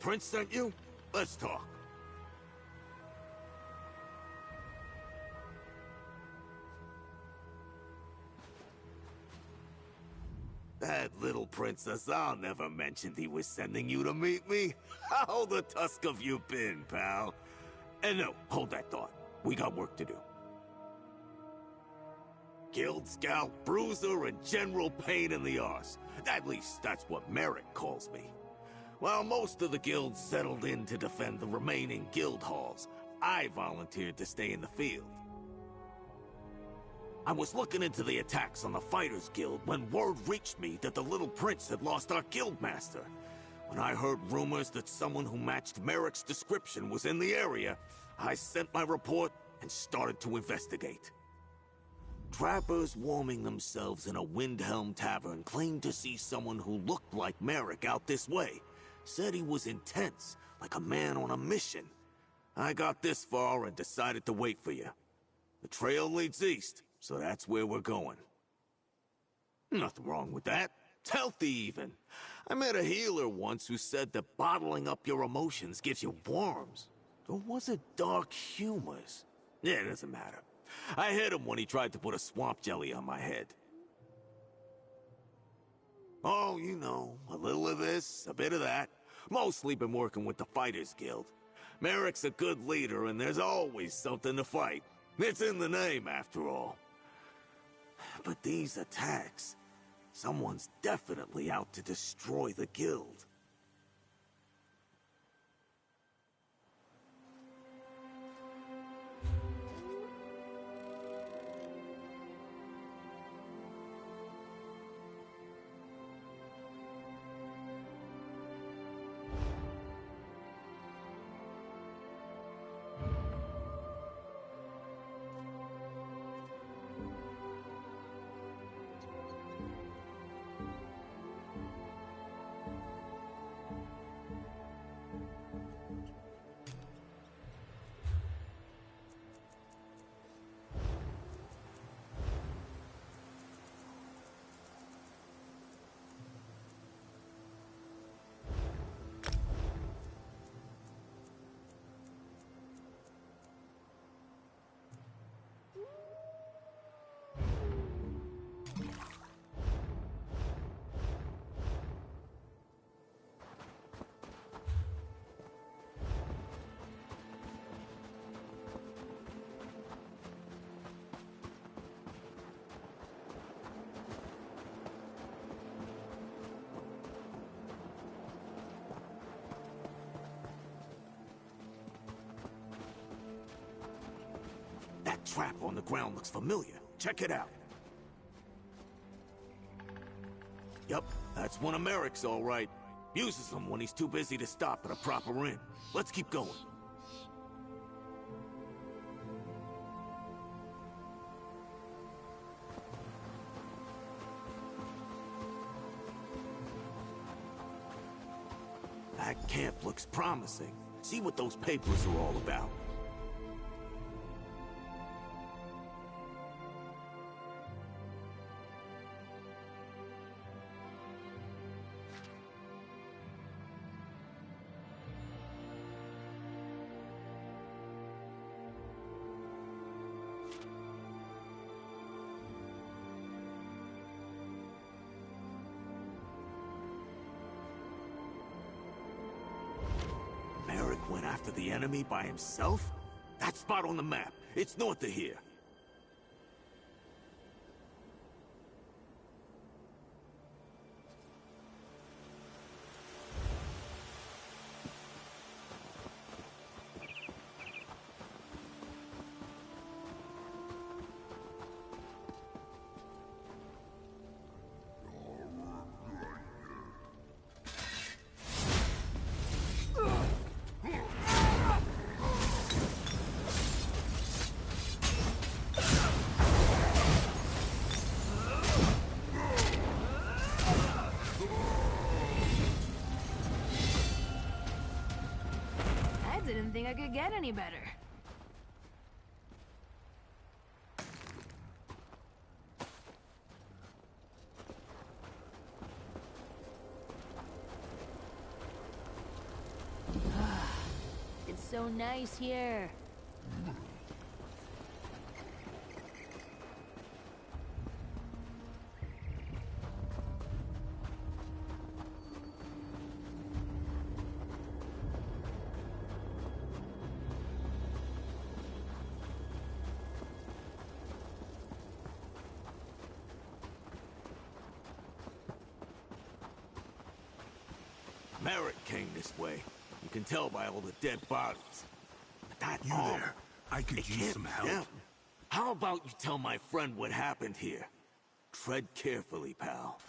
prince sent you? Let's talk. That little Prince Azal never mentioned he was sending you to meet me. How the tusk have you been, pal? And no, hold that thought. We got work to do. Guild Scout, Bruiser, and General Pain in the Arse. At least, that's what Merrick calls me. While most of the guilds settled in to defend the remaining guild halls, I volunteered to stay in the field. I was looking into the attacks on the Fighters Guild when word reached me that the Little Prince had lost our guildmaster. When I heard rumors that someone who matched Merrick's description was in the area, I sent my report and started to investigate. Trappers warming themselves in a Windhelm tavern claimed to see someone who looked like Merrick out this way. Said he was intense, like a man on a mission. I got this far and decided to wait for you. The trail leads east, so that's where we're going. Nothing wrong with that. It's healthy even. I met a healer once who said that bottling up your emotions gives you worms. Or was it dark humors? Yeah, it doesn't matter. I hit him when he tried to put a swamp jelly on my head. Oh, you know, a little of this, a bit of that. Mostly been working with the Fighters Guild. Merrick's a good leader, and there's always something to fight. It's in the name, after all. But these attacks... someone's definitely out to destroy the guild. That trap on the ground looks familiar. Check it out. Yup, that's one of Merrick's, all right. Uses them when he's too busy to stop at a proper inn. Let's keep going. That camp looks promising. See what those papers are all about. Went after the enemy by himself? That spot on the map. It's north of here. Didn't think I could get any better. so nice here. Merrick came this way. You can tell by all the dead bodies. But that You there? I could use some help. Them. How about you tell my friend what happened here? Tread carefully, pal.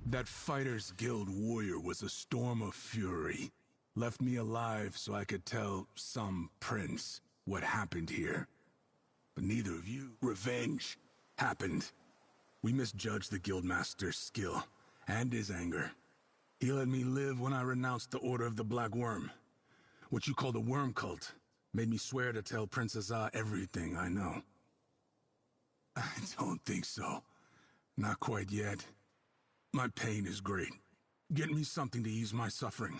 That Fighters Guild warrior was a storm of fury. Left me alive so I could tell some prince what happened here. But neither of you. Revenge happened. We misjudged the Guildmaster's skill and his anger. He let me live when I renounced the Order of the Black Worm. What you call the Worm Cult made me swear to tell Princess Ah everything I know. I don't think so. Not quite yet. My pain is great. Get me something to ease my suffering.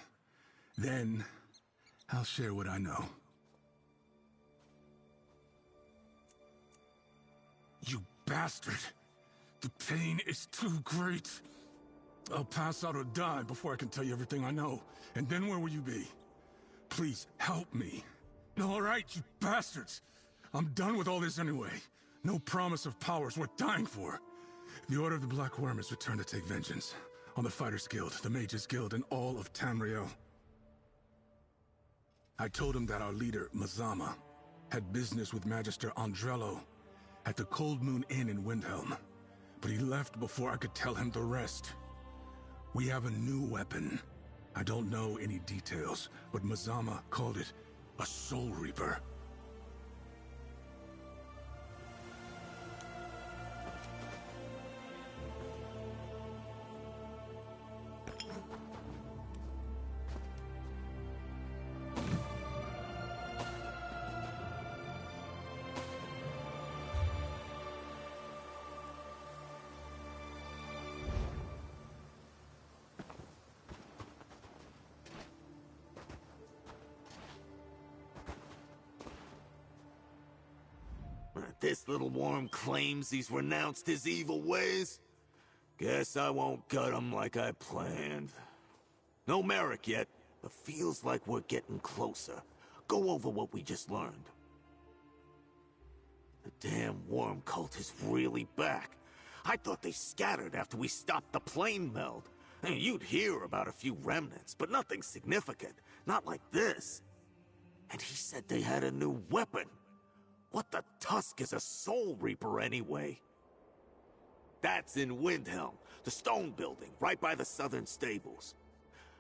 Then, I'll share what I know. You bastard! The pain is too great. I'll pass out or die before I can tell you everything I know. And then where will you be? Please, help me. All right, you bastards. I'm done with all this anyway. No promise of powers worth dying for. The Order of the Black Worm has returned to take vengeance on the Fighters Guild, the Mages Guild, and all of Tamriel. I told him that our leader, Mazama, had business with Magister Andrello at the Cold Moon Inn in Windhelm, but he left before I could tell him the rest. We have a new weapon. I don't know any details, but Mazama called it a Soul Reaper. This little worm claims he's renounced his evil ways. Guess I won't gut him like I planned. No Merrick yet, but feels like we're getting closer. Go over what we just learned. The damn worm cult is really back. I thought they scattered after we stopped the plane meld. And you'd hear about a few remnants, but nothing significant. Not like this. And he said they had a new weapon. What the tusk is a Soul Reaper anyway? That's in Windhelm, the stone building, right by the southern stables.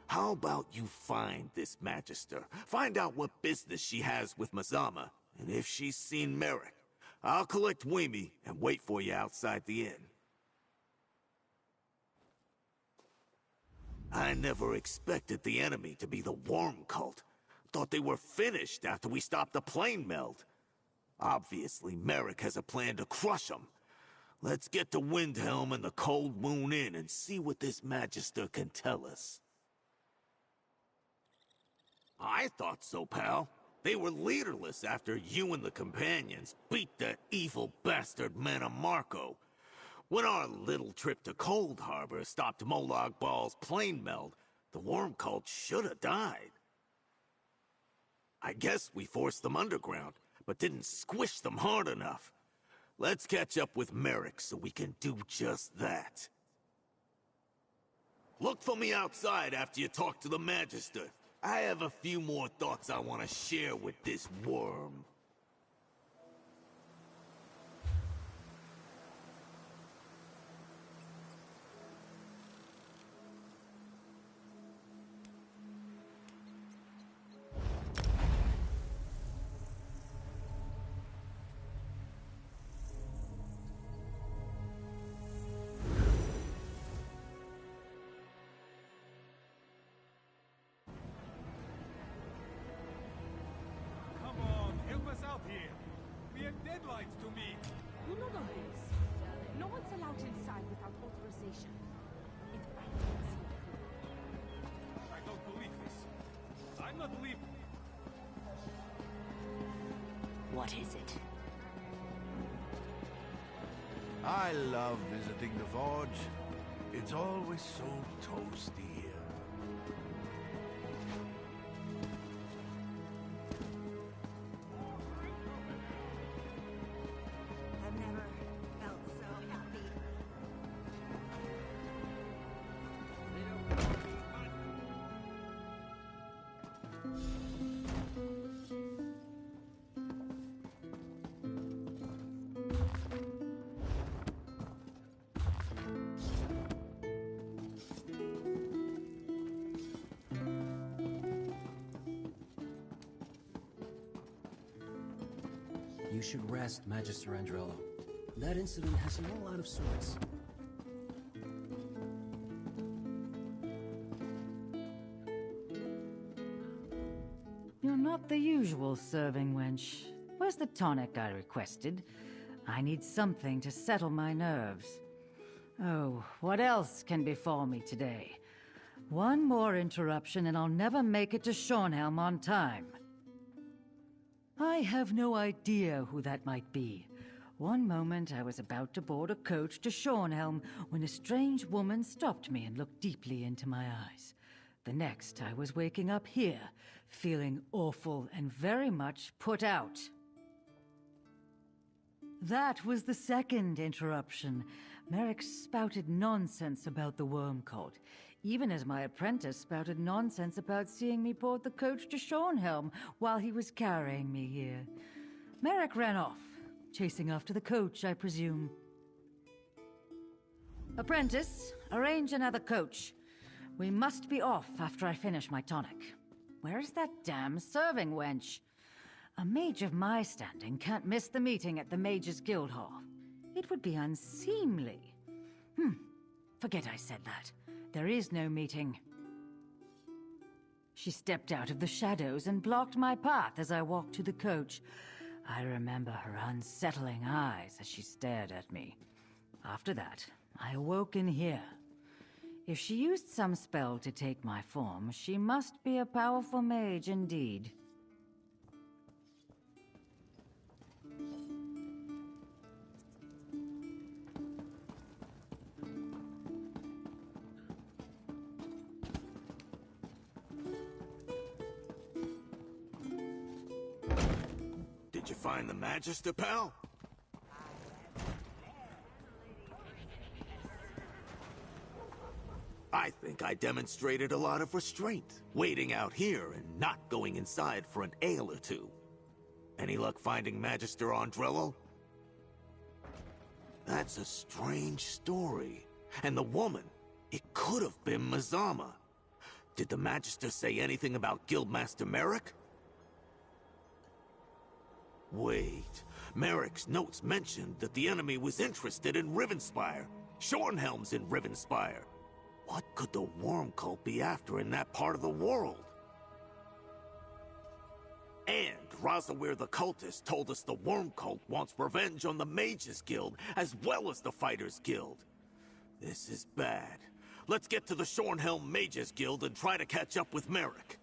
How about you find this Magister? Find out what business she has with Mazama, and if she's seen Merrick, I'll collect Weemy and wait for you outside the inn. I never expected the enemy to be the Worm Cult. Thought they were finished after we stopped the plane meld. Obviously, Merrick has a plan to crush them. Let's get to Windhelm and the Cold Moon Inn and see what this Magister can tell us. I thought so, pal. They were leaderless after you and the companions beat the evil bastard Manamarco. When our little trip to Cold Harbor stopped Molag Bal's plane meld, the Worm Cult should have died. I guess we forced them underground, but didn't squish them hard enough. Let's catch up with Merrick so we can do just that. Look for me outside after you talk to the Magister. I have a few more thoughts I want to share with this worm. Here. We have deadlines to meet. You know the rules. No one's allowed inside without authorization. It frightens. I don't believe this. I'm not leaving. What is it? I love visiting the forge. It's always so toasty here. I've never felt so happy. You should rest, Magister Andrello. That incident has you all out of sorts. You're not the usual serving wench. Where's the tonic I requested? I need something to settle my nerves. Oh, what else can befall me today? One more interruption and I'll never make it to Shornhelm on time. I have no idea who that might be. One moment I was about to board a coach to Shornhelm when a strange woman stopped me and looked deeply into my eyes. The next I was waking up here, feeling awful and very much put out. That was the second interruption. Merrick spouted nonsense about the worm cult, even as my apprentice spouted nonsense about seeing me board the coach to Shornhelm while he was carrying me here. Merrick ran off, chasing after the coach, I presume. Apprentice, arrange another coach. We must be off after I finish my tonic. Where is that damn serving wench? A mage of my standing can't miss the meeting at the Mages Guild Hall. It would be unseemly. Forget I said that. There is no meeting. She stepped out of the shadows and blocked my path as I walked to the coach. I remember her unsettling eyes as she stared at me. After that, I awoke in here. If she used some spell to take my form, she must be a powerful mage indeed. Did you find the Magister, pal? I think I demonstrated a lot of restraint, waiting out here and not going inside for an ale or two. Any luck finding Magister Andrello? That's a strange story. And the woman, it could have been Mazama. Did the Magister say anything about Guildmaster Merrick? Wait, Merrick's notes mentioned that the enemy was interested in Rivenspire. Shornhelm's in Rivenspire. What could the worm cult be after in that part of the world? And Razawir the cultist told us the worm cult wants revenge on the Mages Guild as well as the Fighters Guild. This is bad. Let's get to the Shornhelm Mages Guild and try to catch up with Merrick.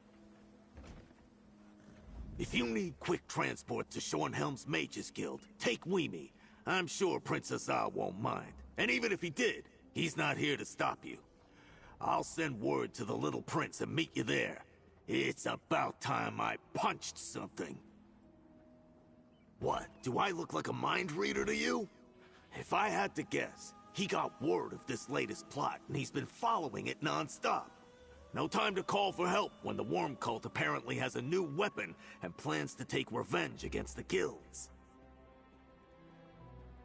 If you need quick transport to Shornhelm's Mages Guild, take Weemy. I'm sure Prince Azar won't mind. And even if he did, he's not here to stop you. I'll send word to the little prince and meet you there. It's about time I punched something. What, do I look like a mind reader to you? If I had to guess, he got word of this latest plot and he's been following it non-stop. No time to call for help when the worm cult apparently has a new weapon and plans to take revenge against the guilds.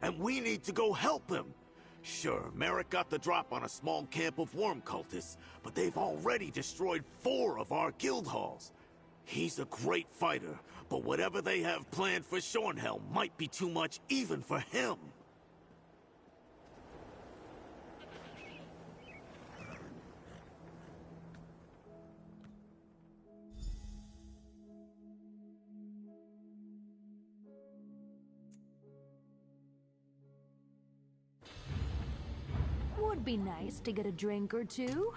And we need to go help him. Sure, Merrick got the drop on a small camp of worm cultists, but they've already destroyed 4 of our guild halls. He's a great fighter, but whatever they have planned for Shornhelm might be too much even for him. Would be nice to get a drink or two.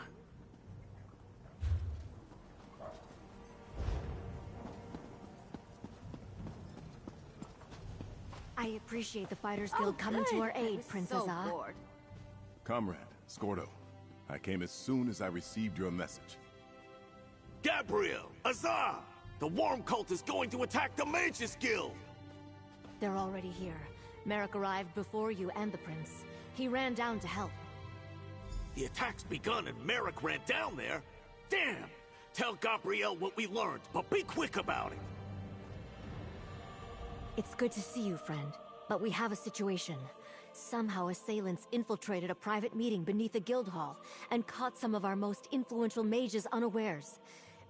I appreciate the Fighters Guild coming to our aid, Princess Ah. bored. Comrade, Scordo, I came as soon as I received your message. Gabriel! Azar! The worm cult is going to attack the Mages Guild! They're already here. Merrick arrived before you and the prince. He ran down to help. The attack's begun and Merrick ran down there? Damn! Tell Gabriel what we learned, but be quick about it! It's good to see you, friend. But we have a situation. Somehow assailants infiltrated a private meeting beneath the guild hall and caught some of our most influential mages unawares.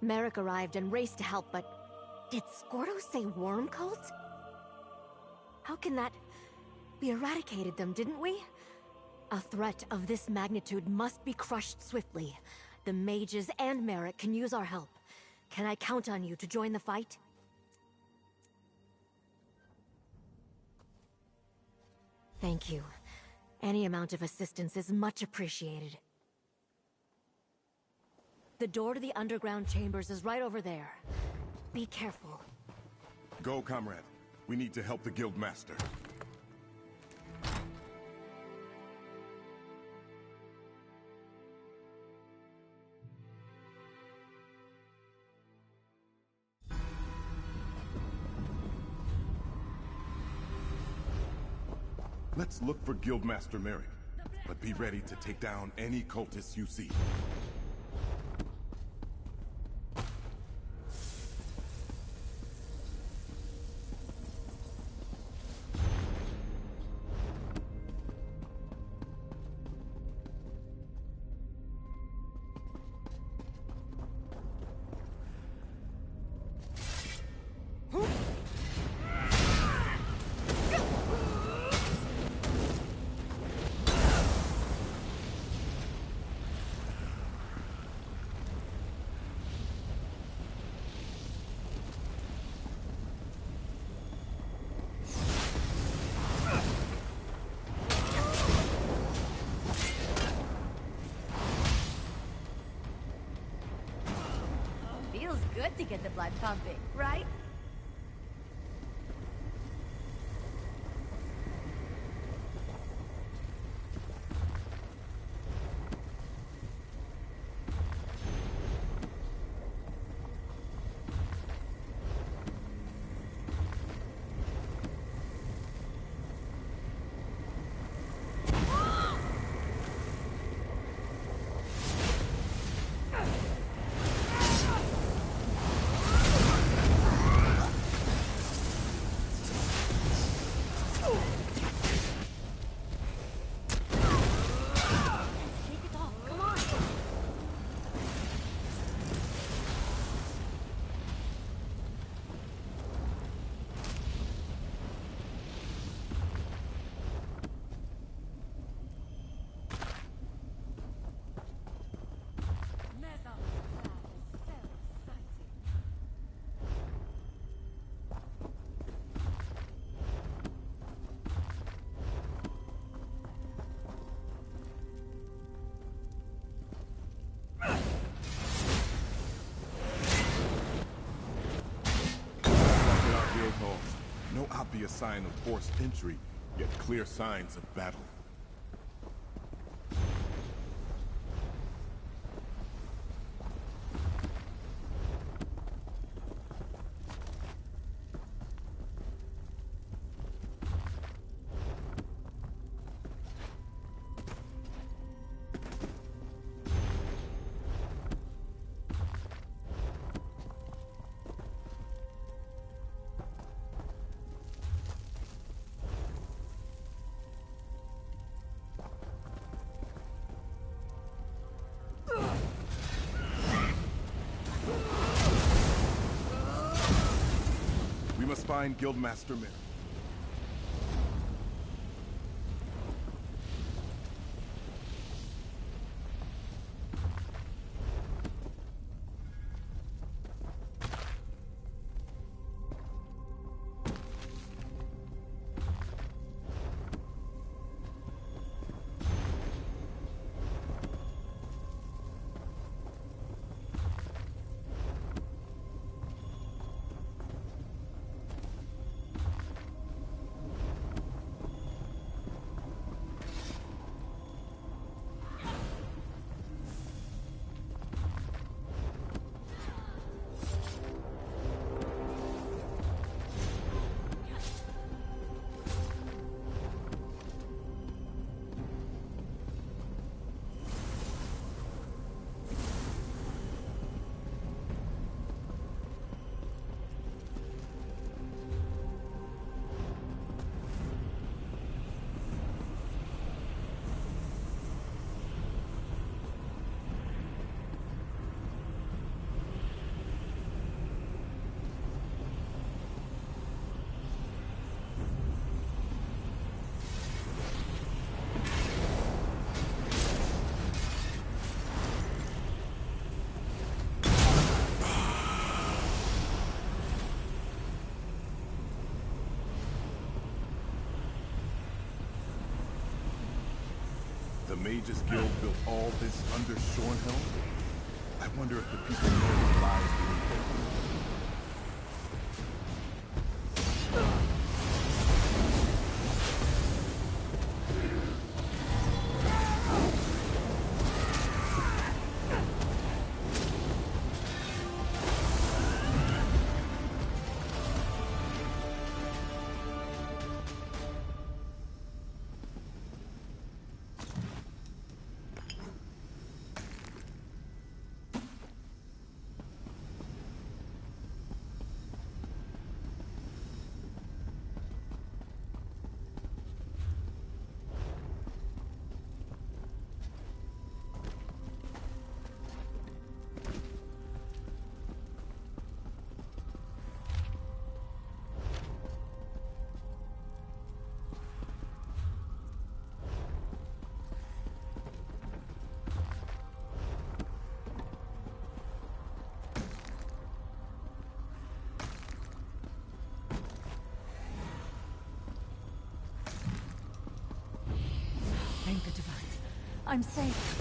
Merrick arrived and raced to help, but... Did Scordo say worm cult? How can that... We eradicated them, didn't we? A threat of this magnitude must be crushed swiftly. The mages and Merrick can use our help. Can I count on you to join the fight? Thank you. Any amount of assistance is much appreciated. The door to the underground chambers is right over there. Be careful. Go, comrade. We need to help the guild master. Let's look for Guildmaster Merrick, but be ready to take down any cultists you see. Feels good to get the blood pumping, right? No obvious sign of forced entry, yet clear signs of battle. We must find Guildmaster Merrick. Mages Guild built all this under Shornhelm? I wonder if the people know the lies being told. Thank the Divine. I'm safe.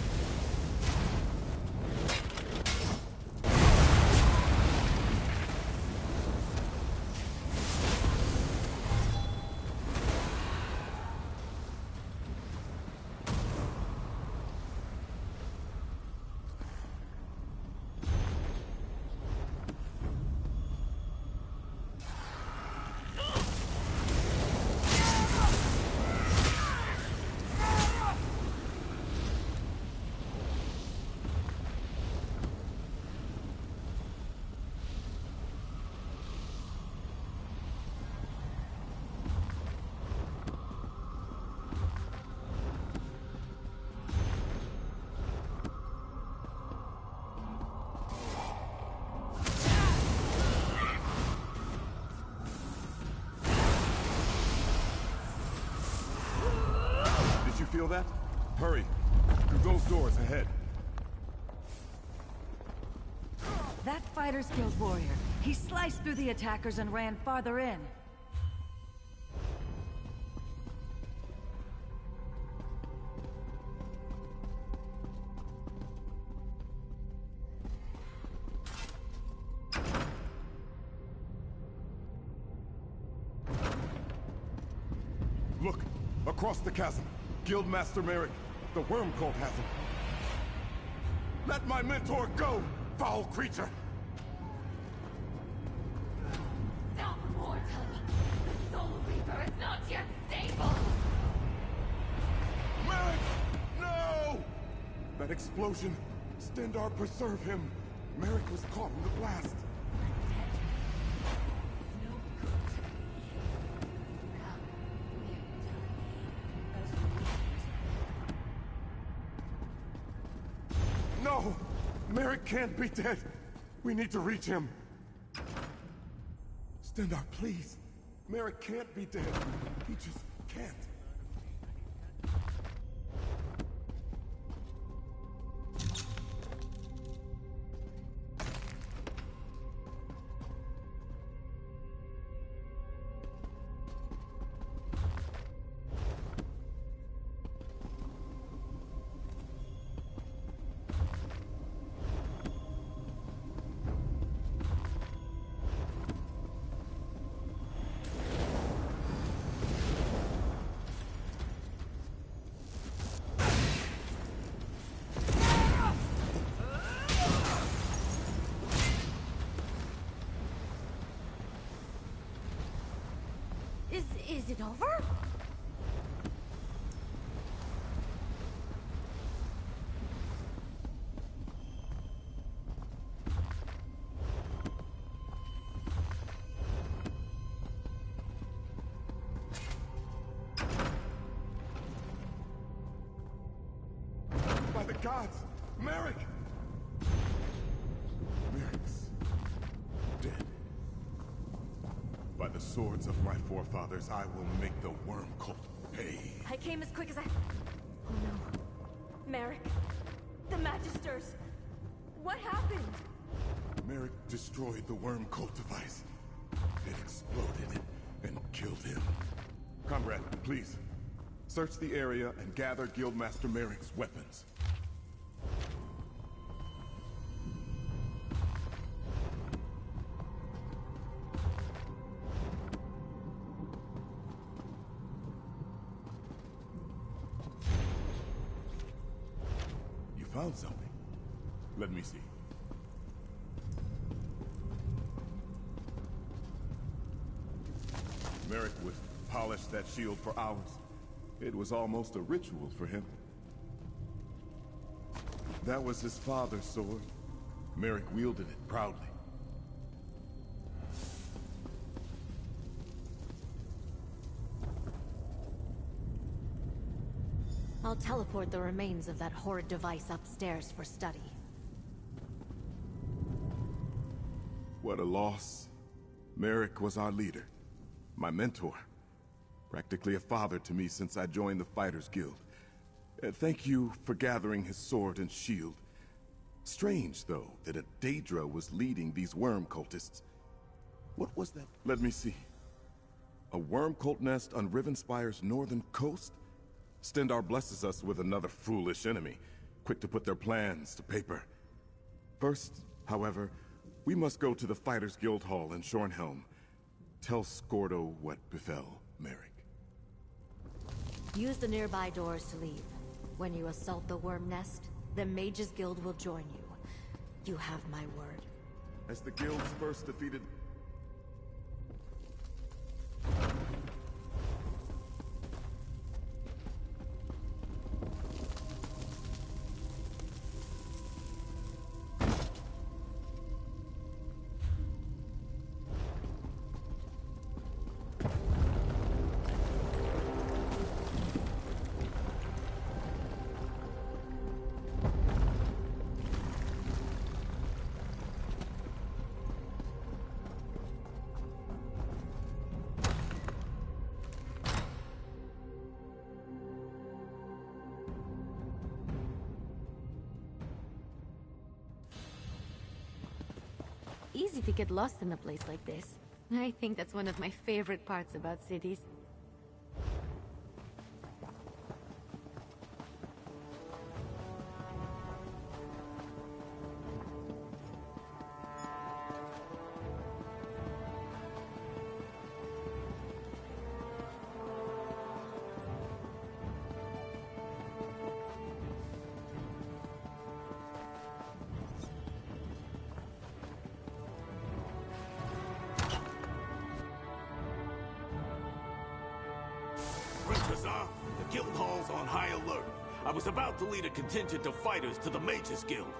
Feel that? Hurry! Through those doors ahead. That Fighters Guild warrior. He sliced through the attackers and ran farther in. Look! Across the chasm! Guildmaster Merrick, the worm cult has him. Let my mentor go, foul creature! Stop, mortal! The Soul Reaper is not yet stable! Merrick! No! That explosion! Stendar, preserve him! Merrick was caught in the blast! No! Merrick can't be dead! We need to reach him! Stendar, please! Merrick can't be dead! He just can't! Is it over? By the gods! Merrick! Merrick's dead. By the swords of my forefathers, I will make the worm cult pay. I came as quick as I... Oh no. Merrick. The Magisters. What happened? Merrick destroyed the worm cult device. It exploded and killed him. Comrade, please. Search the area and gather Guildmaster Merrick's weapons. You found something. Let me see. Merrick would polish that shield for hours. It was almost a ritual for him. That was his father's sword. Merrick wielded it proudly. I'll teleport the remains of that horrid device upstairs for study. What a loss. Merrick was our leader, my mentor. Practically a father to me since I joined the Fighters Guild. Thank you for gathering his sword and shield. Strange, though, that a Daedra was leading these worm cultists. What was that? Let me see. A worm cult nest on Rivenspire's northern coast? Stendarr blesses us with another foolish enemy, quick to put their plans to paper. First, however, we must go to the Fighters Guild Hall in Shornhelm. Tell Scordo what befell Merrick. Use the nearby doors to leave. When you assault the worm nest, the Mages Guild will join you. You have my word. As the guilds first defeated... Easy to get lost in a place like this. I think that's one of my favorite parts about cities. The guild hall's on high alert. I was about to lead a contingent of fighters to the Mages Guild.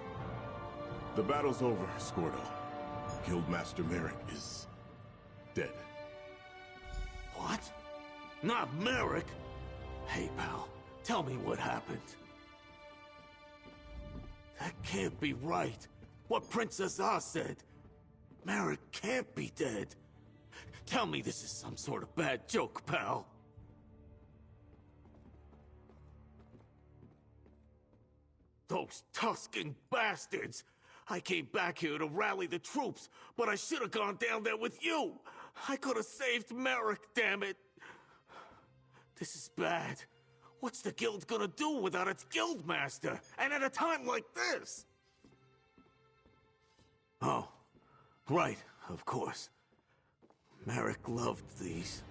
The battle's over, Scordo. Guildmaster Merrick is... dead. What? Not Merrick? Hey, pal, tell me what happened. That can't be right. What Princess Oz said. Merrick can't be dead. Tell me this is some sort of bad joke, pal. Those Tuscan bastards! I came back here to rally the troops, but I should have gone down there with you! I could have saved Merrick, damn it! This is bad. What's the guild gonna do without its guildmaster? And at a time like this? Oh, right, of course. Merrick loved these.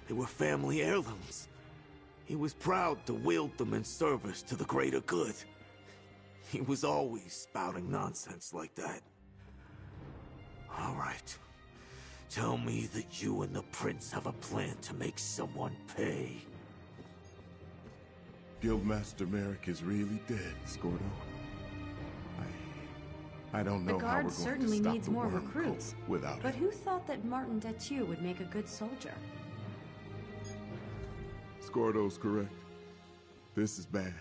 They were family heirlooms. He was proud to wield them in service to the greater good. He was always spouting nonsense like that. All right. Tell me that you and the prince have a plan to make someone pay. Guildmaster Merrick is really dead, Scordo. I don't know how we're going to stop the worm cult without him. The guard certainly needs more recruits. But But who thought that Martin Detieu would make a good soldier? Scordo's correct. This is bad.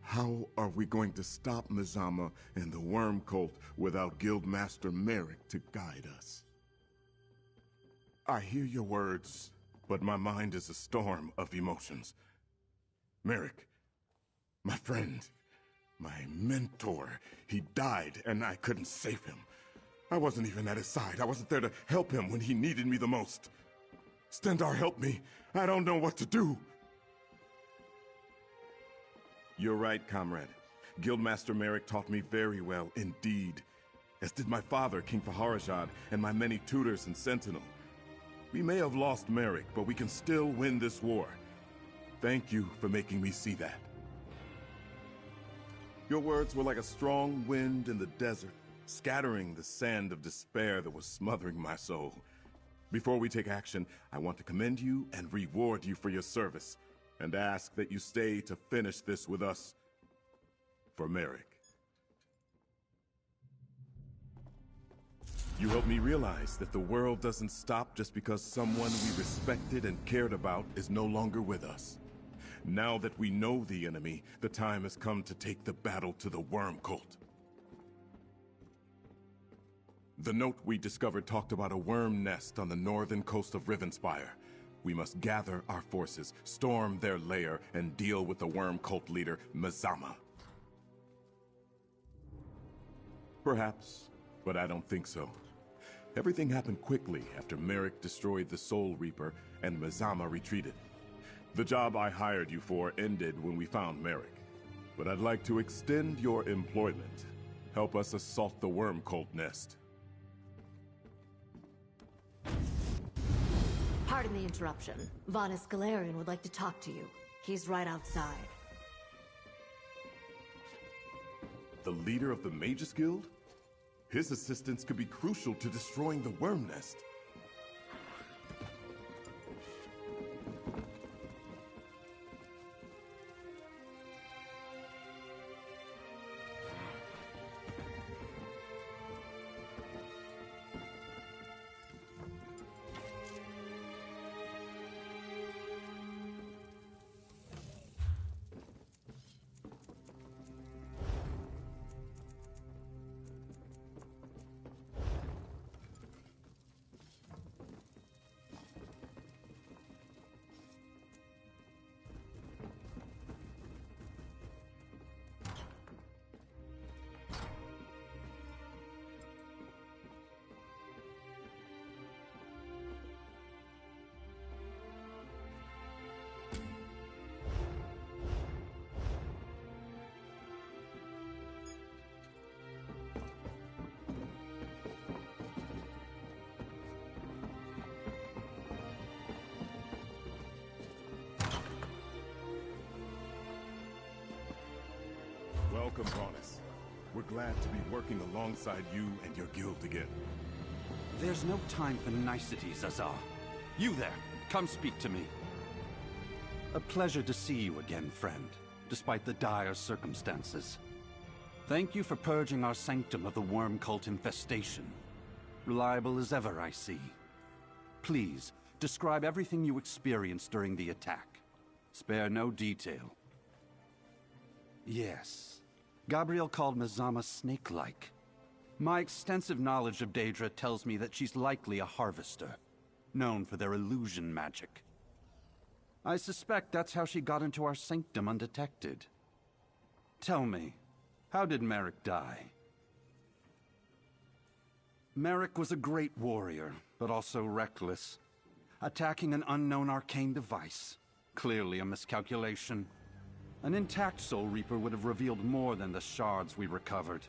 How are we going to stop Mizama and the worm cult without Guildmaster Merrick to guide us? I hear your words, but my mind is a storm of emotions. Merrick, my friend, my mentor, he died and I couldn't save him. I wasn't even at his side. I wasn't there to help him when he needed me the most. Stendarr, help me. I don't know what to do. You're right, comrade. Guildmaster Merrick taught me very well indeed, as did my father, King Faharajad, and my many tutors and Sentinel. We may have lost Merrick, but we can still win this war. Thank you for making me see that. Your words were like a strong wind in the desert, scattering the sand of despair that was smothering my soul. Before we take action, I want to commend you and reward you for your service, and ask that you stay to finish this with us. For Merrick. You helped me realize that the world doesn't stop just because someone we respected and cared about is no longer with us. Now that we know the enemy, the time has come to take the battle to the Worm Cult. The note we discovered talked about a worm nest on the northern coast of Rivenspire. We must gather our forces, storm their lair, and deal with the Worm Cult leader, Mazama. Perhaps, but I don't think so. Everything happened quickly after Merrick destroyed the Soul Reaper and Mazama retreated. The job I hired you for ended when we found Merrick. But I'd like to extend your employment. Help us assault the Worm Cult nest. Pardon the interruption. Von Escalarian would like to talk to you. He's right outside. The leader of the Magus Guild? His assistance could be crucial to destroying the worm nest. Welcome, Raunus. We're glad to be working alongside you and your guild again. There's no time for niceties, Azar. You there, come speak to me. A pleasure to see you again, friend, despite the dire circumstances. Thank you for purging our sanctum of the worm cult infestation. Reliable as ever, I see. Please, describe everything you experienced during the attack. Spare no detail. Yes. Gabriel called Mazama snake-like. My extensive knowledge of Daedra tells me that she's likely a harvester, known for their illusion magic. I suspect that's how she got into our sanctum undetected. Tell me, how did Merrick die? Merrick was a great warrior, but also reckless. Attacking an unknown arcane device. Clearly a miscalculation. An intact Soul Reaper would have revealed more than the shards we recovered.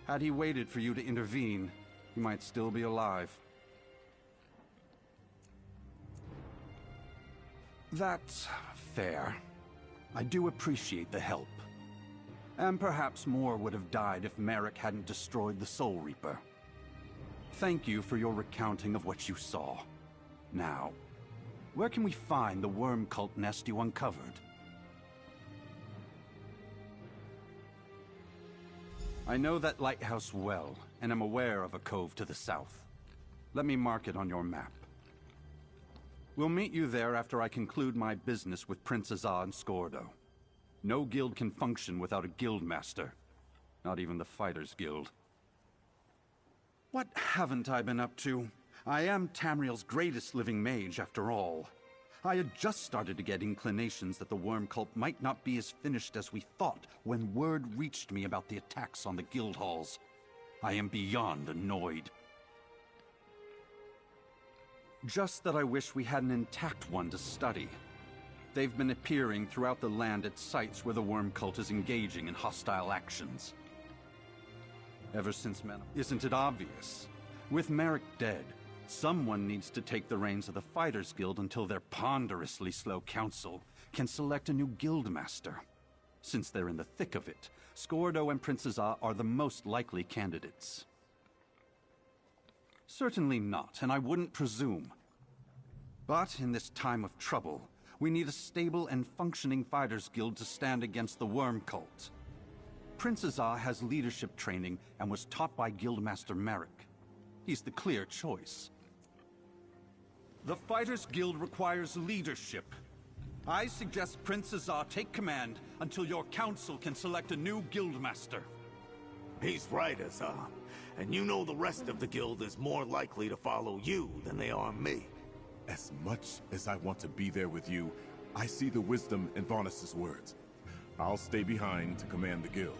Had he waited for you to intervene, he might still be alive. That's fair. I do appreciate the help. And perhaps more would have died if Merrick hadn't destroyed the Soul Reaper. Thank you for your recounting of what you saw. Now, where can we find the worm cult nest you uncovered? I know that lighthouse well, and am aware of a cove to the south. Let me mark it on your map. We'll meet you there after I conclude my business with Prince Azah and Skordo. No guild can function without a guild master. Not even the Fighters Guild. What haven't I been up to? I am Tamriel's greatest living mage, after all. I had just started to get inclinations that the worm cult might not be as finished as we thought when word reached me about the attacks on the guild halls. I am beyond annoyed. Just that I wish we had an intact one to study. They've been appearing throughout the land at sites where the worm cult is engaging in hostile actions. Ever since Men... Isn't it obvious? With Merrick dead, someone needs to take the reins of the Fighters Guild until their ponderously slow council can select a new guildmaster. Since they're in the thick of it, Scordo and Prince Azah are the most likely candidates. Certainly not, and I wouldn't presume. But in this time of trouble, we need a stable and functioning Fighters Guild to stand against the worm cult. Prince Azah has leadership training and was taught by Guildmaster Merrick. He's the clear choice. The Fighters Guild requires leadership. I suggest Prince Azah take command until your council can select a new guildmaster. He's right, Azah. And you know the rest of the guild is more likely to follow you than they are me. As much as I want to be there with you, I see the wisdom in Varnus' words. I'll stay behind to command the guild.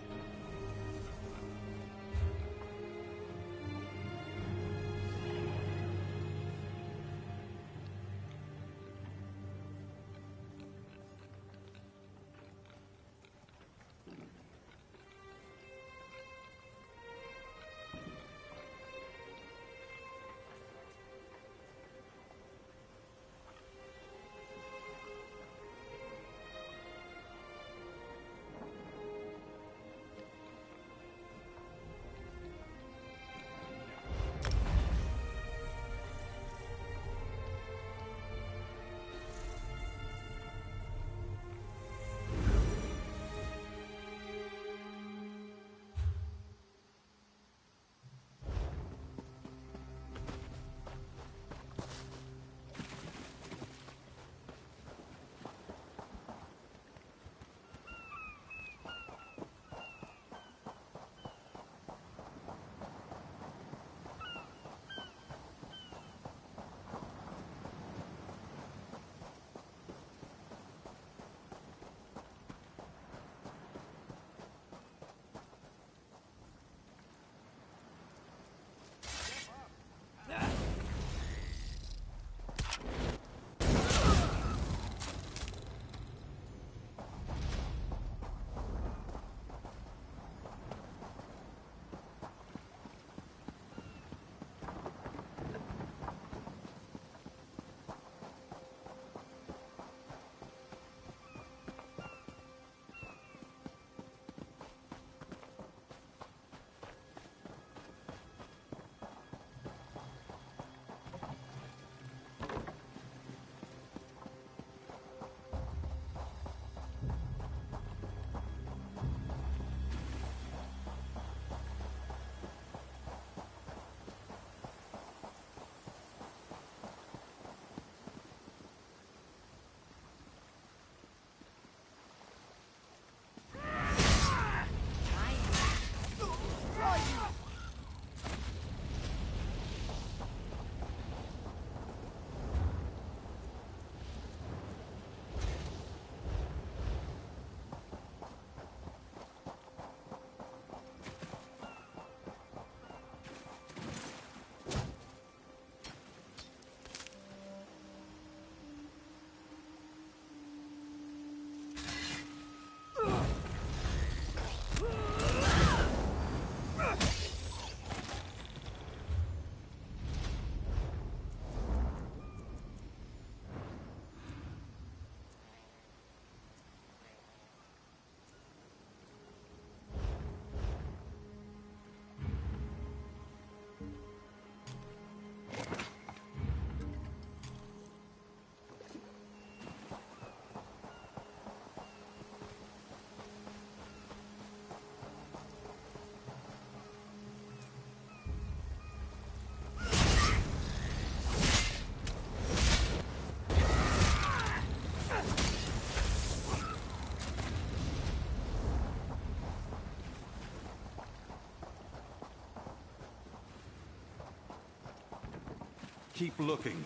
Keep looking.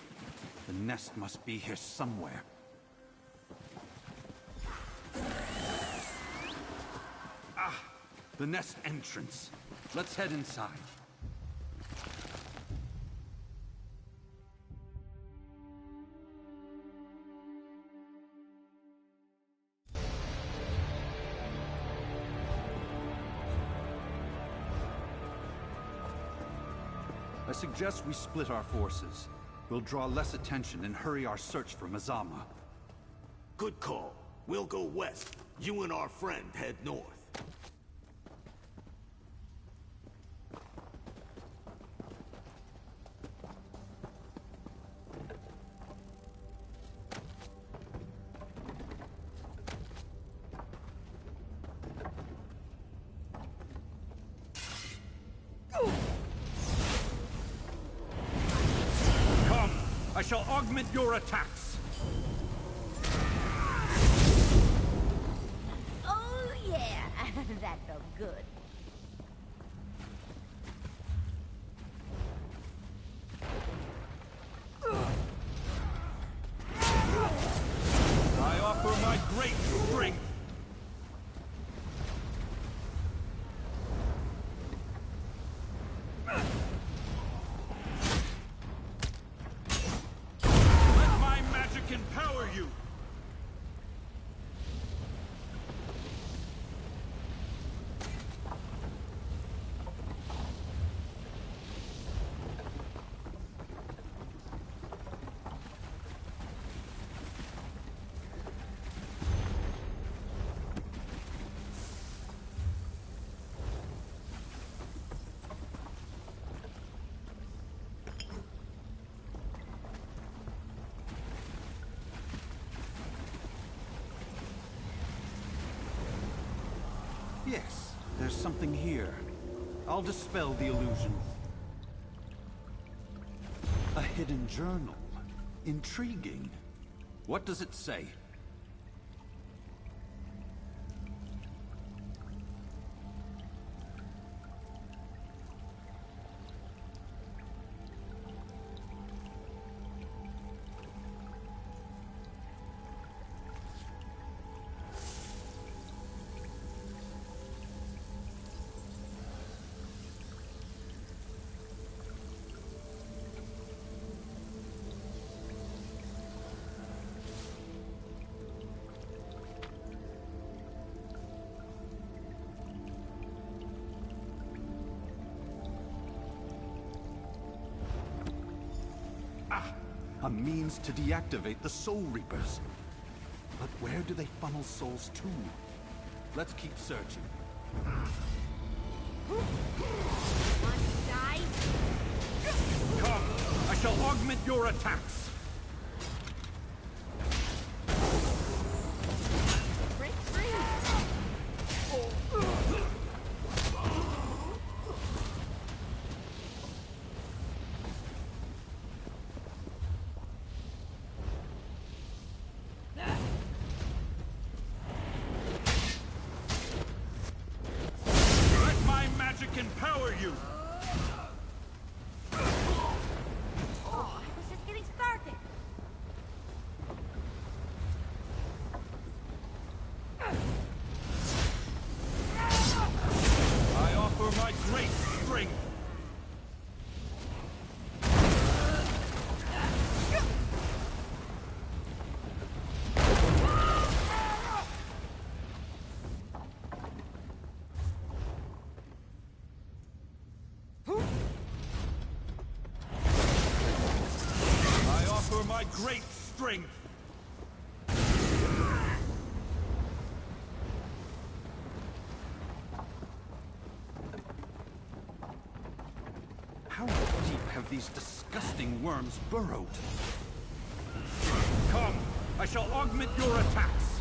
The nest must be here somewhere. Ah! The nest entrance. Let's head inside. suggest we split our forces. We'll draw less attention and hurry our search for Mazama. Good call. We'll go west. You and our friend head north. Come! I shall augment your attacks! Oh yeah, that felt good. I offer my great strength! Let my magic empower you! Yes, there's something here. I'll dispel the illusion. A hidden journal. Intriguing. What does it say? A means to deactivate the Soul Reapers. But where do they funnel souls to? Let's keep searching. Want to die? Come! I shall augment your attacks! Empower you! Oh, I was just getting started. I offer my great strength! My great strength! How deep have these disgusting worms burrowed? Come! I shall augment your attacks!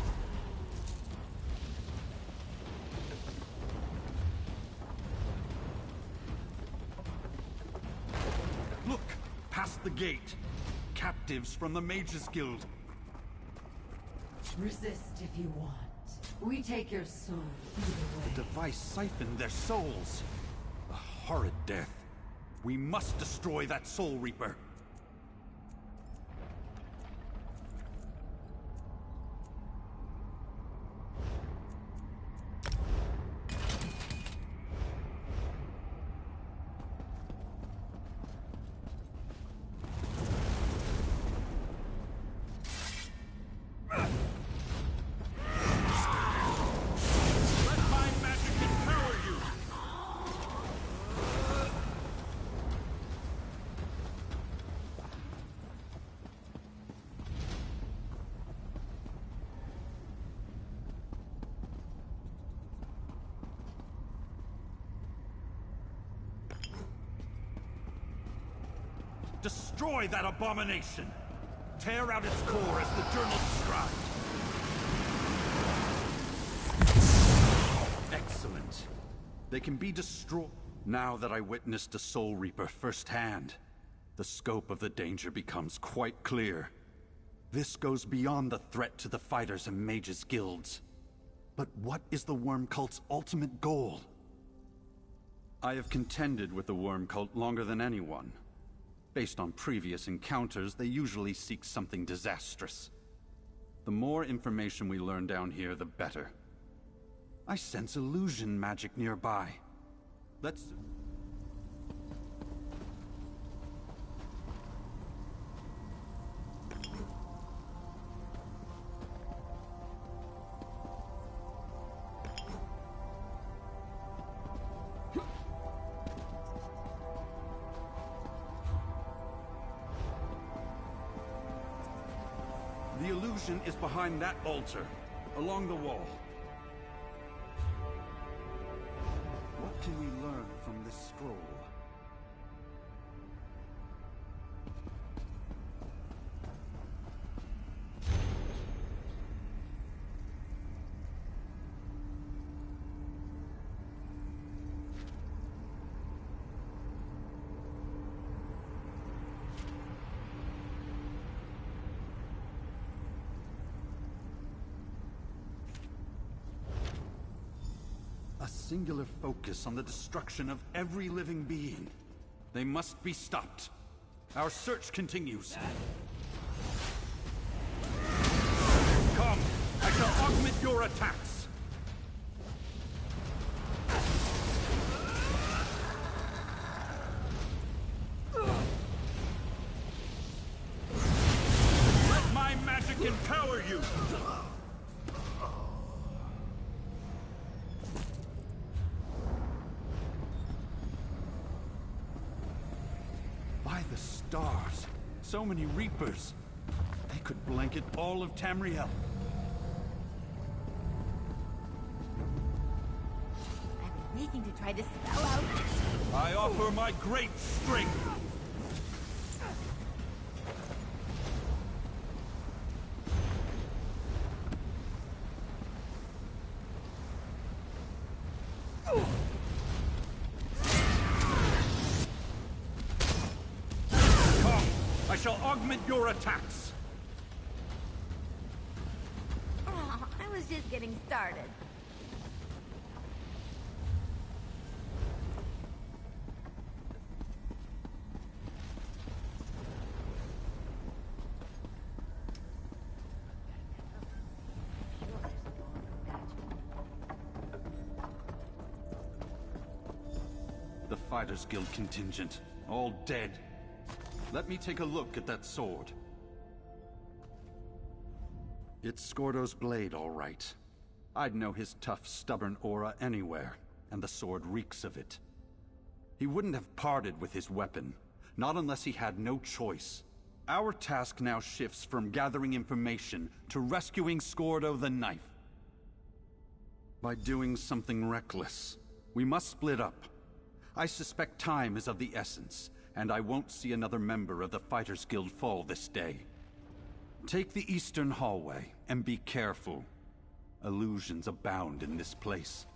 Look! Past the gate! Captives from the Mages Guild. Resist if you want. We take your soul either way. The device siphoned their souls. A horrid death. We must destroy that Soul Reaper. Destroy that abomination! Tear out its core as the journal described! Excellent. They can be destroyed. Now that I witnessed a Soul Reaper firsthand, the scope of the danger becomes quite clear. This goes beyond the threat to the fighters and mages guilds. But what is the Worm Cult's ultimate goal? I have contended with the Worm Cult longer than anyone. Based on previous encounters, they usually seek something disastrous. The more information we learn down here, the better. I sense illusion magic nearby. Let's... The illusion is behind that altar, along the wall. What can we learn from this scroll? A singular focus on the destruction of every living being. They must be stopped. Our search continues. Come, I shall augment your attacks. Let my magic empower you. By the stars, so many Reapers. They could blanket all of Tamriel. I've been waiting to try this spell out. I offer my great strength. I shall augment your attacks. Oh, I was just getting started. The Fighters Guild contingent, all dead. Let me take a look at that sword. It's Scordo's blade, all right. I'd know his tough, stubborn aura anywhere, and the sword reeks of it. He wouldn't have parted with his weapon, not unless he had no choice. Our task now shifts from gathering information to rescuing Scordo the Knife. By doing something reckless, we must split up. I suspect time is of the essence, and I won't see another member of the Fighters Guild fall this day. Take the eastern hallway, and be careful. Illusions abound in this place.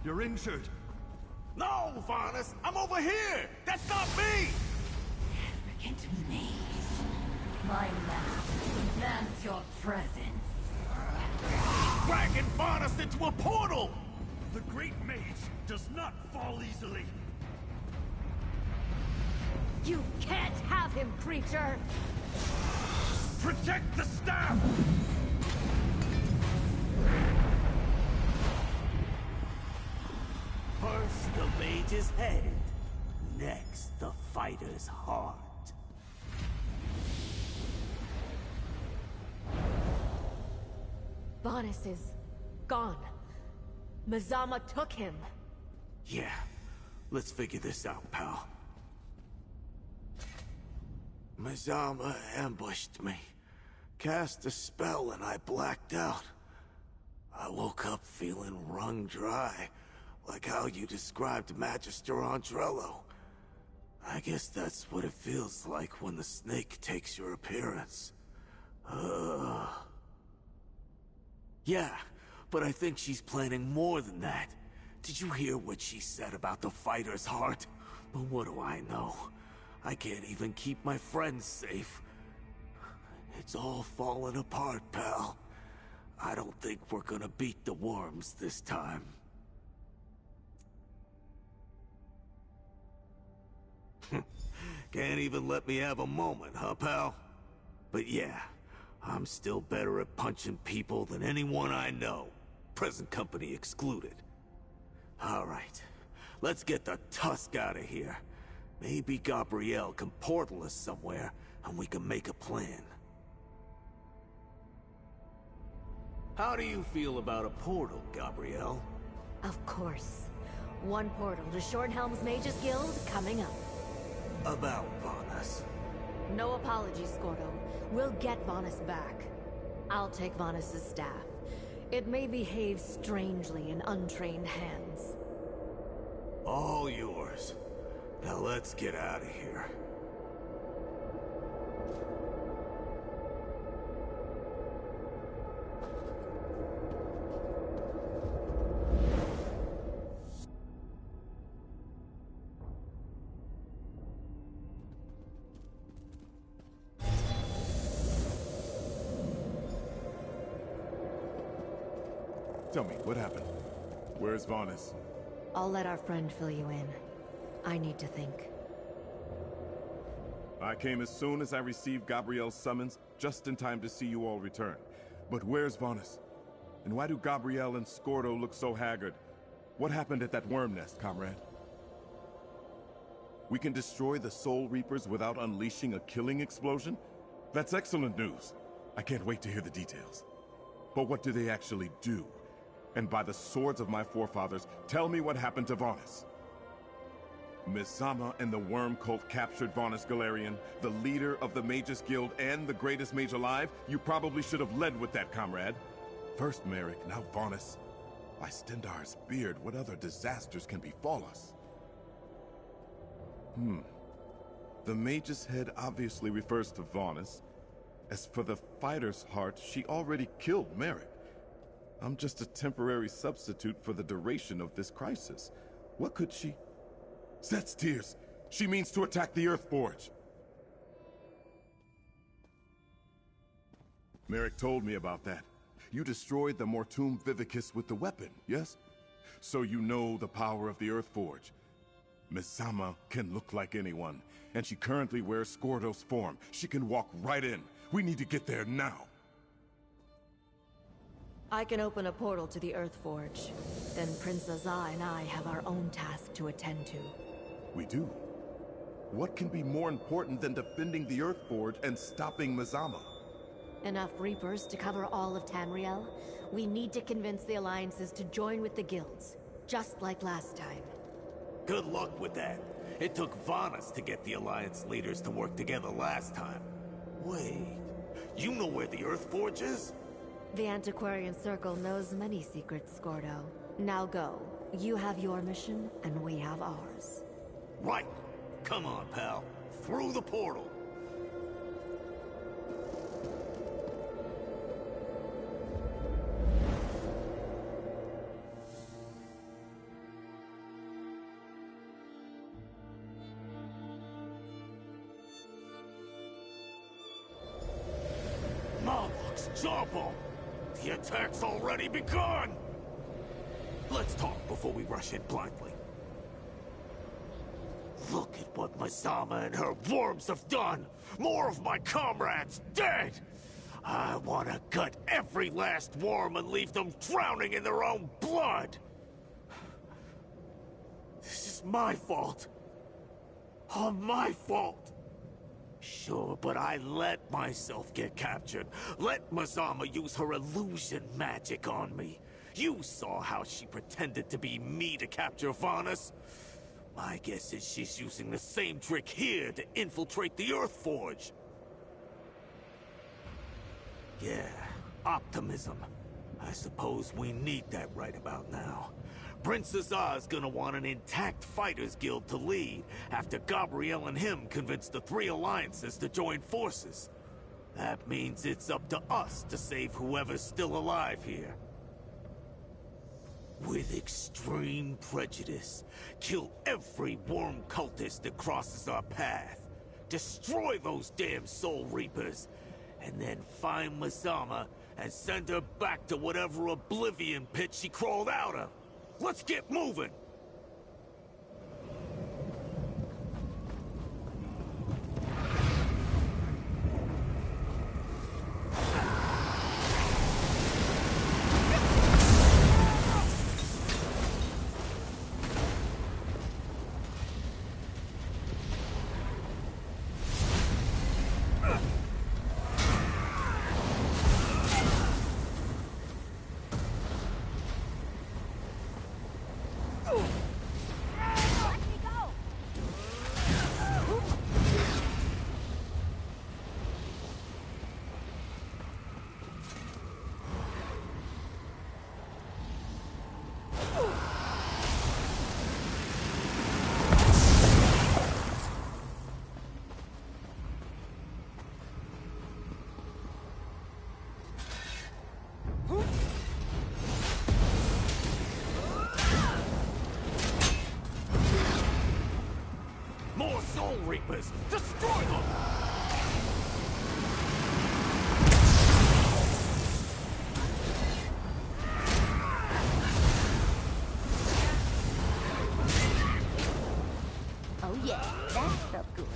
You're injured. No, Varnus! I'm over here! That's not me! Arrogant mage. My master demands your presence. Dragging Varnus into a portal! The great mage does not fall easily. You can't have him, creature! Protect the staff! First the mage's head, next the fighter's heart. Varnus is gone. Mazama took him. Yeah, let's figure this out, pal. Mazama ambushed me, cast a spell, and I blacked out. I woke up feeling wrung dry, like how you described Magister Andrello. I guess that's what it feels like when the snake takes your appearance. Yeah, but I think she's planning more than that. Did you hear what she said about the fighter's heart? But what do I know? I can't even keep my friends safe. It's all falling apart, pal. I don't think we're gonna beat the worms this time. Can't even let me have a moment, huh, pal? But yeah, I'm still better at punching people than anyone I know, present company excluded. All right, let's get the tusk out of here. Maybe Gabrielle can portal us somewhere, and we can make a plan. How do you feel about a portal, Gabrielle? Of course. One portal to Shornhelm's Mages Guild coming up. About Varnus. No apologies, Scordo. We'll get Varnus back. I'll take Varnus's staff. It may behave strangely in untrained hands. All yours. Now let's get out of here. Tell me, what happened? Where's Varnus? I'll let our friend fill you in. I need to think. I came as soon as I received Gabrielle's summons, just in time to see you all return. But where's Varnus? And why do Gabrielle and Scordo look so haggard? What happened at that worm nest, comrade? We can destroy the Soul Reapers without unleashing a killing explosion? That's excellent news. I can't wait to hear the details. But what do they actually do? And by the swords of my forefathers, tell me what happened to Varnus. Mazama and the Worm Cult captured Varnus Galarian, the leader of the Mages Guild and the greatest mage alive. You probably should have led with that, comrade. First Merrick, now Varnus. By Stendarr's beard, what other disasters can befall us? The Mage's Head obviously refers to Varnus. As for the fighter's heart, she already killed Merrick. I'm just a temporary substitute for the duration of this crisis. What could she... Set's tears! She means to attack the Earth Forge! Merrick told me about that. You destroyed the Mortum Vivicus with the weapon, yes? So you know the power of the Earth Forge. Mazama can look like anyone, and she currently wears Scordo's form. She can walk right in. We need to get there now. I can open a portal to the Earth Forge. Then Prince Azah and I have our own task to attend to. We do. What can be more important than defending the Earth Forge and stopping Mazama? Enough Reapers to cover all of Tamriel? We need to convince the alliances to join with the guilds, just like last time. Good luck with that. It took Varnus to get the Alliance leaders to work together last time. Wait, you know where the Earth Forge is? The Antiquarian Circle knows many secrets, Scordo. Now go. You have your mission, and we have ours. Right. Come on, pal. Through the portal. jawbone! The attack's already begun! Let's talk before we rush in blindly. Look at what Mazama and her worms have done! More of my comrades dead! I want to gut every last worm and leave them drowning in their own blood! This is my fault. All my fault. Sure, but I let myself get captured. Let Mazama use her illusion magic on me. You saw how she pretended to be me to capture Vanus. My guess is she's using the same trick here to infiltrate the Earthforge. Yeah, optimism. I suppose we need that right about now. Princess A's gonna want an intact fighters guild to lead, after Gabrielle and him convince the three alliances to join forces. That means it's up to us to save whoever's still alive here. With extreme prejudice, kill every worm cultist that crosses our path. Destroy those damn Soul Reapers, and then find Mazama and send her back to whatever oblivion pit she crawled out of. Let's get moving! Soul Reapers! Destroy them! Oh yeah, that felt good.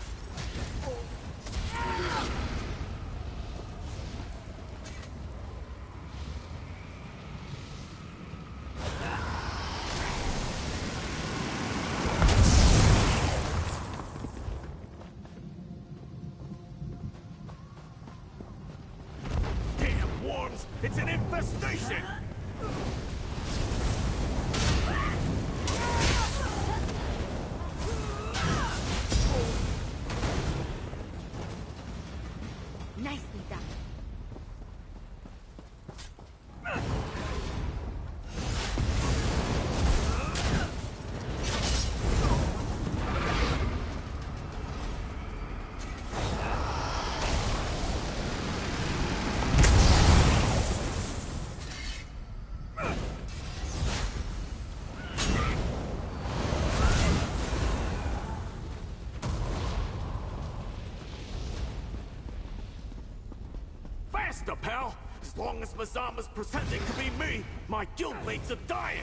It's an infestation! Nicely done. Pal. As long as Mazama's pretending to be me, my guildmates are dying.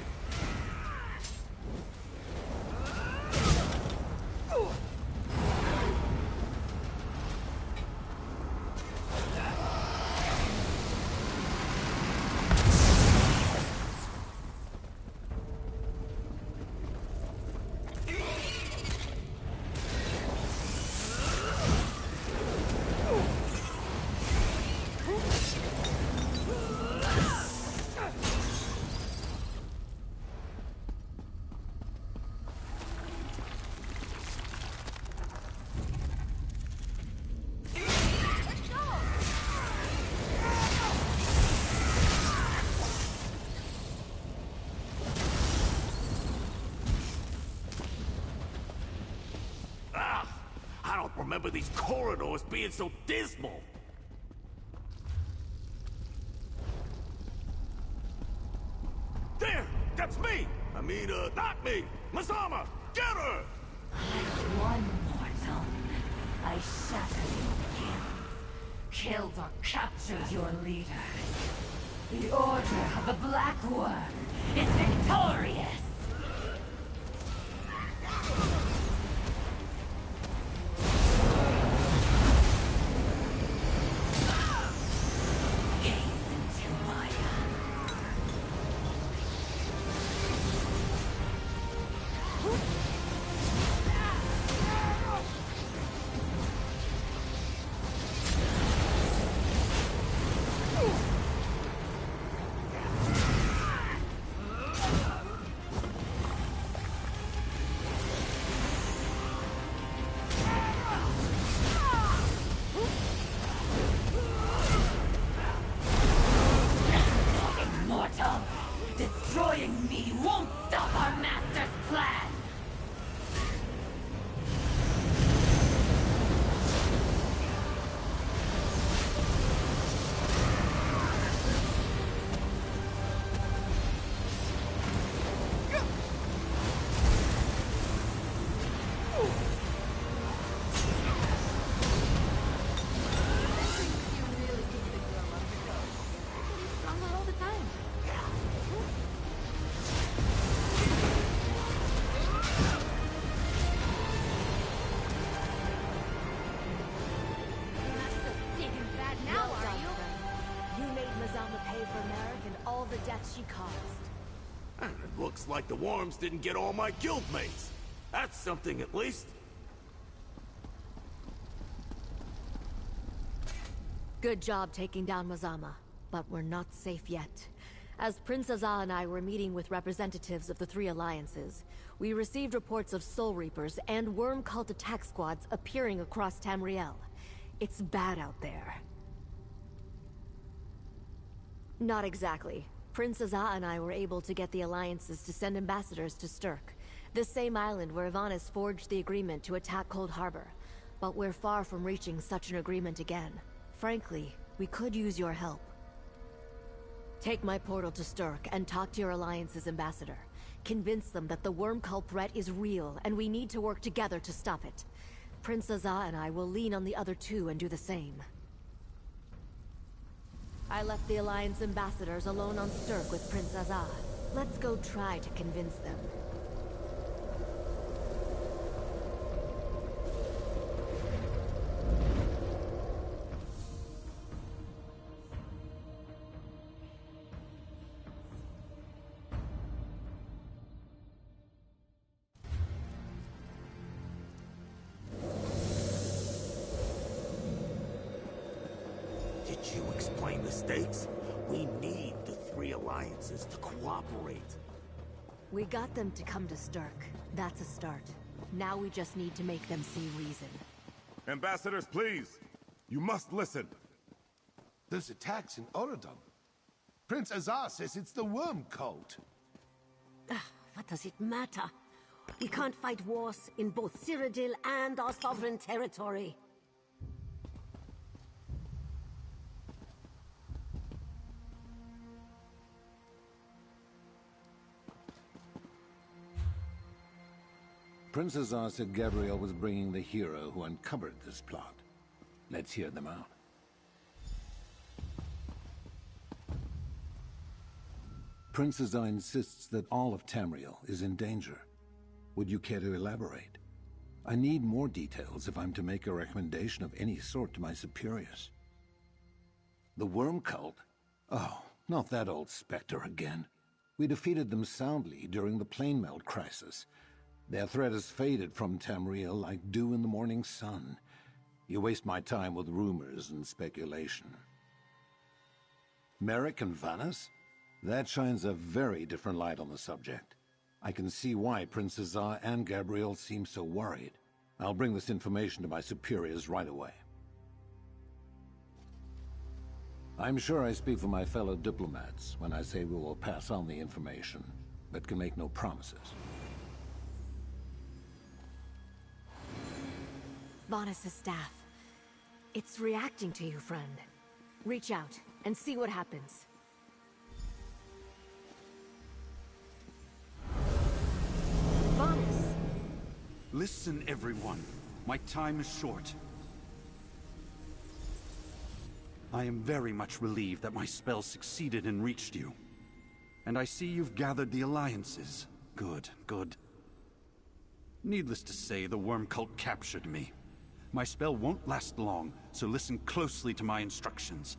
Remember these corridors being so dismal. There! That's me! I mean, not me! Mazama! Get her! One mortal. I shatter your gills. killed or captured your leader. The Order of the Black Worm is victorious! Gaze into my eyes. Immortal! Destroying me won't stop our master's plan! All the time. Not so big and bad now, Well are done, you? friend. You made Mazama pay for Merrick and all the deaths she caused. And it looks like the worms didn't get all my guildmates. That's something at least. Good job taking down Mazama, but we're not safe yet. As Prince Azah and I were meeting with representatives of the three alliances, we received reports of Soul Reapers and Worm Cult attack squads appearing across Tamriel. It's bad out there. Not exactly. Prince Azah and I were able to get the alliances to send ambassadors to Sturk, the same island where Ivanis forged the agreement to attack Cold Harbor. But we're far from reaching such an agreement again. Frankly, we could use your help. Take my portal to Sturk and talk to your Alliance's ambassador. Convince them that the Worm Cult threat is real, and we need to work together to stop it. Prince Azah and I will lean on the other two and do the same. I left the Alliance ambassadors alone on Sturk with Prince Azah. Let's go try to convince them. Did you explain the stakes? We need the three alliances to cooperate. We got them to come to Sturk. That's a start. Now we just need to make them see reason. Ambassadors, please! You must listen! Those attacks in Oradon. Prince Azar says it's the Worm Cult. What does it matter? We can't fight wars in both Cyrodiil and our sovereign territory. Prince Azar said Gabriel was bringing the hero who uncovered this plot. Let's hear them out. Prince Azar insists that all of Tamriel is in danger. Would you care to elaborate? I need more details if I'm to make a recommendation of any sort to my superiors. The Worm Cult? Oh, not that old specter again. We defeated them soundly during the Planemeld crisis. Their threat has faded from Tamriel like dew in the morning sun. You waste my time with rumors and speculation. Merrick and Vanis? That shines a very different light on the subject. I can see why Prince Azar and Gabriel seem so worried. I'll bring this information to my superiors right away. I'm sure I speak for my fellow diplomats when I say we will pass on the information, but can make no promises. Vanis' staff. It's reacting to you, friend. Reach out and see what happens. Vanis! Listen, everyone. My time is short. I am very much relieved that my spell succeeded and reached you. And I see you've gathered the alliances. Good, good. Needless to say, the worm cult captured me. My spell won't last long, so listen closely to my instructions.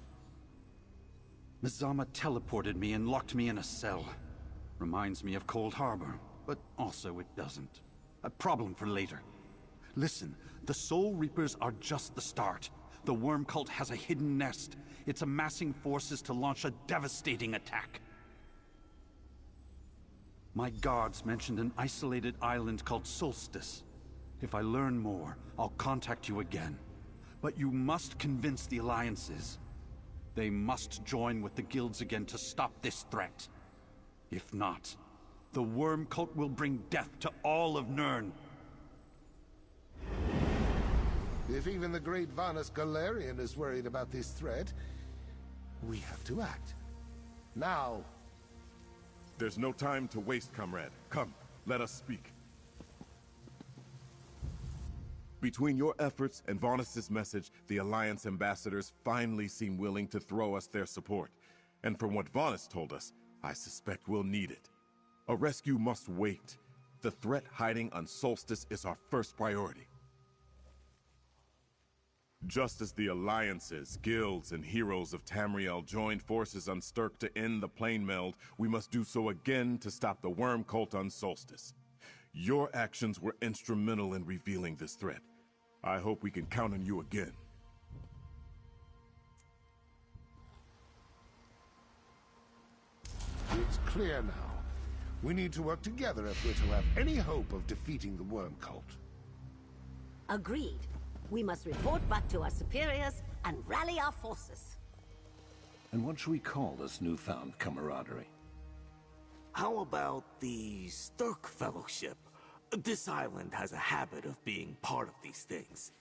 Mizama teleported me and locked me in a cell. Reminds me of Cold Harbor, but also it doesn't. A problem for later. Listen, the Soul Reapers are just the start. The worm cult has a hidden nest. It's amassing forces to launch a devastating attack. My guards mentioned an isolated island called Solstice. If I learn more, I'll contact you again. But you must convince the alliances. They must join with the guilds again to stop this threat. If not, the worm cult will bring death to all of Nirn. If even the great Vanus Galarian is worried about this threat, we have to act. Now. There's no time to waste, comrade. Come, let us speak. Between your efforts and Vanus's message, the Alliance ambassadors finally seem willing to throw us their support. And from what Vanus told us, I suspect we'll need it. A rescue must wait. The threat hiding on Solstice is our first priority. Just as the alliances, guilds, and heroes of Tamriel joined forces on Sturk to end the plane meld, we must do so again to stop the worm cult on Solstice. Your actions were instrumental in revealing this threat. I hope we can count on you again. It's clear now. We need to work together if we're to have any hope of defeating the worm cult. Agreed. We must report back to our superiors and rally our forces. And what should we call this newfound camaraderie? How about the Sturk Fellowship? This island has a habit of being part of these things.